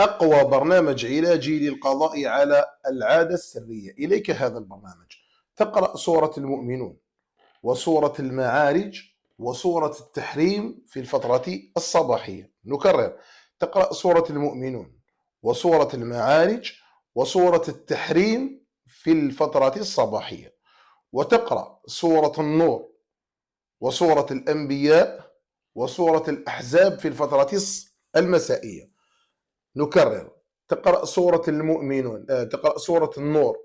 أقوى برنامج علاجي للقضاء على العادة السرية. إليك هذا البرنامج. تقرأ سورة المؤمنون وسورة المعارج وسورة التحريم في الفترة الصباحية. نكرر: تقرأ سورة المؤمنون وسورة المعارج وسورة التحريم في الفترة الصباحية، وتقرأ سورة النور وسورة الأنبياء وسورة الأحزاب في الفترة المسائية. نكرر: تقرأ سورة المؤمنون، تقرأ سورة النور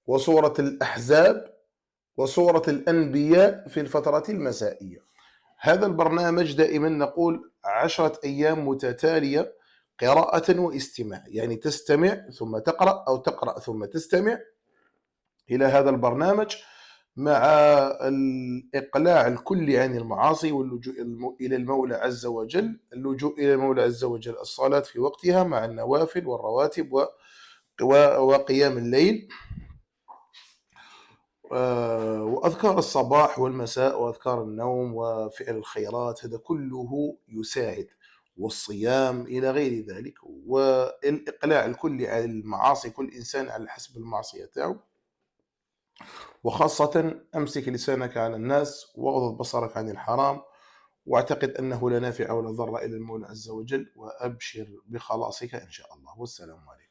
وسورة الأحزاب وسورة الأنبياء في الفترة المسائية. هذا البرنامج دائما نقول 10 أيام متتالية قراءة واستماع، يعني تستمع ثم تقرأ أو تقرأ ثم تستمع إلى هذا البرنامج، مع الإقلاع الكلي عن المعاصي واللجوء إلى المولى عز وجل، اللجوء إلى المولى عز وجل، الصلاة في وقتها مع النوافل والرواتب وقيام الليل، وأذكار الصباح والمساء وأذكار النوم وفعل الخيرات، هذا كله يساعد، والصيام إلى غير ذلك، والإقلاع الكلي عن المعاصي، كل إنسان على حسب المعصية تاعو. وخاصة أمسك لسانك عن الناس واغضض بصرك عن الحرام، واعتقد أنه لا نافع ولا ضر إلا المولى عز وجل، وأبشر بخلاصك إن شاء الله. والسلام عليكم.